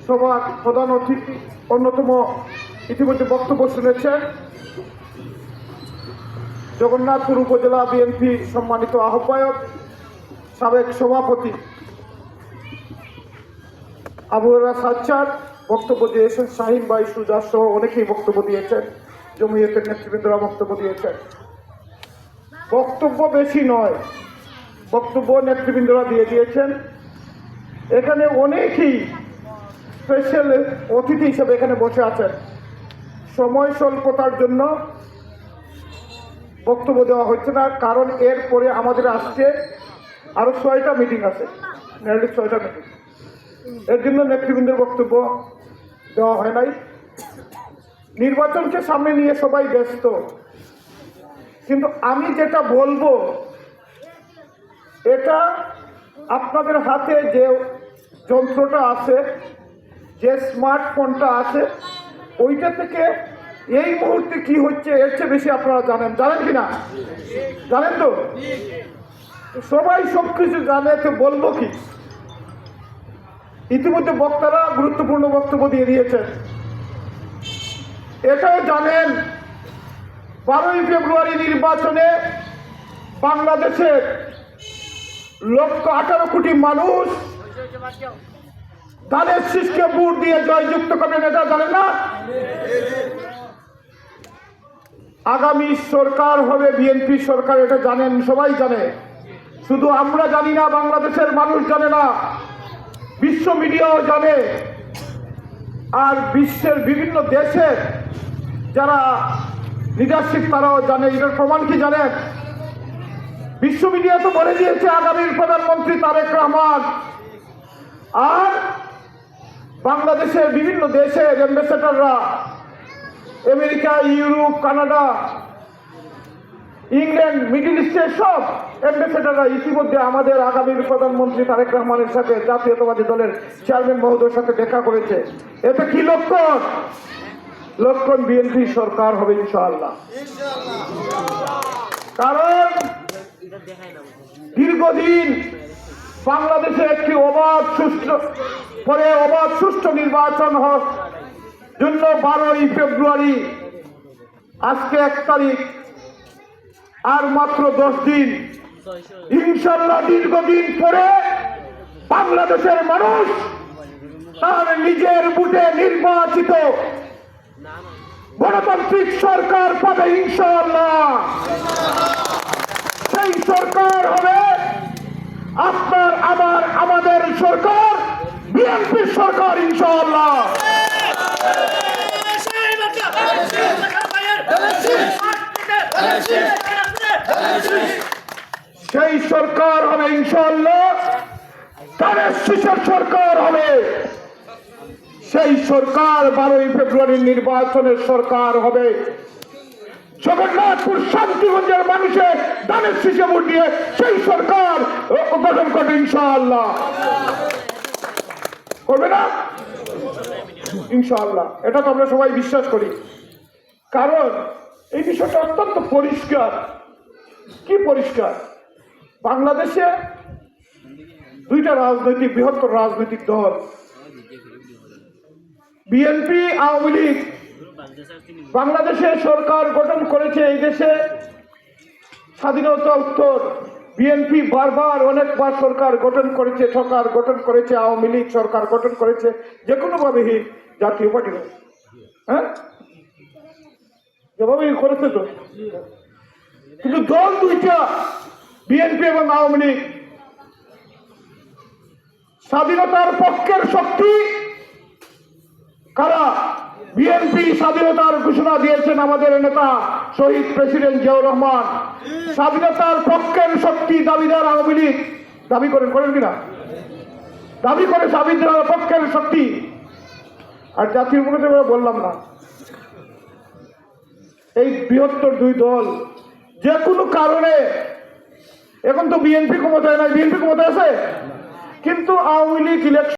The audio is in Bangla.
সভার প্রধান অতিথি অন্যতম ইতিমধ্যে বক্তব্য শুনেছেন জগন্নাথপুর উপজেলা বিএনপি সম্মানিত আহ্বায়ক সাবেক সভাপতি আবু হেরা সাজ্জাদ বক্তব্য দিয়েছেন, শাহিন ভাই সুজা সহ অনেকেই বক্তব্য দিয়েছেন, জমিয়তের নেতৃবৃন্দরা বক্তব্য দিয়েছেন। বক্তব্য বেশি নয়, বক্তব্য নেতৃবৃন্দরা দিয়ে দিয়েছেন। এখানে অনেকেই স্পেশাল অতিথি হিসেবে এখানে বসে আছেন। সময় স্বল্পতার জন্য বক্তব্য দেওয়া হচ্ছে না, কারণ এরপরে আমাদের আজকে আরো 6টা মিটিং আছে, নেড়ে 6টা মিটিং। এর জন্য নেতৃবৃন্দের বক্তব্য দেওয়া হয় নাই। নির্বাচনকে সামনে নিয়ে সবাই ব্যস্ত, কিন্তু আমি যেটা বলবো এটা আপনাদের হাতে যে যন্ত্রটা আছে, যে স্মার্টফোনটা আছে, ওইটা থেকে এই মুহূর্তে কি হচ্ছে এর চেয়ে বেশি আপনারা জানেন কিনা? জানেন তো? সবাই সবকিছু জানে, তো বলবো কি? ইতিমধ্যে বক্তারা গুরুত্বপূর্ণ বক্তব্য দিয়ে দিয়েছেন। এটাও জানেন 12ই ফেব্রুয়ারি নির্বাচনে বাংলাদেশের 18 কোটি মানুষ ধানের শীষকে ভোট দিয়ে জয়যুক্ত করবেন, এটা জানেন না? আগামী সরকার হবে বিএনপি সরকার, এটা জানেন, সবাই জানে। শুধু আমরা জানি না, বাংলাদেশের মানুষ জানে না, বিশ্ব মিডিয়াও জানে, আর বিশ্বের বিভিন্ন দেশের যারা লিডারশিপ তারাও জানে। এটার প্রমাণ কি জানেন? বিশ্ব মিডিয়া তো বলে দিয়েছে আগামীর প্রধানমন্ত্রী তারেক রহমান। আর বাংলাদেশের বিভিন্ন দেশের অ্যাম্বাসেডাররা, America, Europe, Canada, England, middle ইস্টের সব অ্যাম্বাসেডাররা ইতিমধ্যে আমাদের আগামীর প্রধানমন্ত্রী তারেক রহমানের সাথে, জাতীয়তাবাদী দলের চেয়ারম্যান মহোদয়ের সাথে দেখা করেছে। এটা কি লক্ষণ? লক্ষণ বিএনপি সরকার হবে ইনশাআল্লাহ। কারণ দীর্ঘদিন বাংলাদেশে একটি অবাধ সুষ্ঠু নির্বাচন হওয়ার জন্য 12ই ফেব্রুয়ারি, আজকে 1 তারিখ, আর মাত্র 10 দিন। ইনশাআল্লাহ দীর্ঘদিন পরে বাংলাদেশের মানুষ তার নিজের ভোটে নির্বাচিত গণতান্ত্রিক সরকার পাবে ইনশাআল্লাহ। সেই সরকার হবে আপনার, আমার, আমাদের সরকার, বিএনপির সরকার ইনশাআল্লাহ। সেই সরকার হবে ইনশাআল্লাহ, ধানের শীষের সরকার হবে। সেই সরকার 12ই ফেব্রুয়ারি নির্বাচনের সরকার হবে। জগন্নাথপুর শান্তিগঞ্জের মানুষের ধানের শীষে ভোট দিয়ে সেই সরকার গঠন করবে ইনশাআল্লাহ। করবে না? ইনশাআল্লাহ। এটা তো আমরা সবাই বিশ্বাস করি, কারণ এই বিষয়টা অত্যন্ত পরিষ্কার। কি পরিষ্কার? বাংলাদেশে 2টা বৃহত্তর রাজনৈতিক দল, বিএনপি, আওয়ামী লীগ। বাংলাদেশে সরকার গঠন করেছে এই দেশে স্বাধীনতা উত্তর। বিএনপি বারবার অনেকবার সরকার গঠন করেছে, সরকার গঠন করেছে, আওয়ামী লীগ সরকার গঠন করেছে, যে কোনোভাবেই জাতীয় পার্টি, হ্যাঁ, যেভাবেই করেছে তো। কিন্তু দল 2টা, বিএনপি এবং আওয়ামী লীগ। স্বাধীনতার পক্ষের শক্তি কারা? বিএনপি স্বাধীনতার ঘোষণা দিয়েছেন আমাদের নেতা শহীদ প্রেসিডেন্ট জিয়াউর রহমান। স্বাধীনতার পক্ষের শক্তি দাবিদার আওয়ামী লীগ। দাবি করেন কিনা? দাবি করে স্বাধীনতার পক্ষের শক্তি। আর জাতীয় পার্টি বললাম না, এই বৃহত্তর 2 দল যে কোনো কারণে, এখন তো বিএনপি ক্ষমতায় নাই, বিএনপি ক্ষমতায় আছে, কিন্তু আওয়ামী লীগ ইলেকশন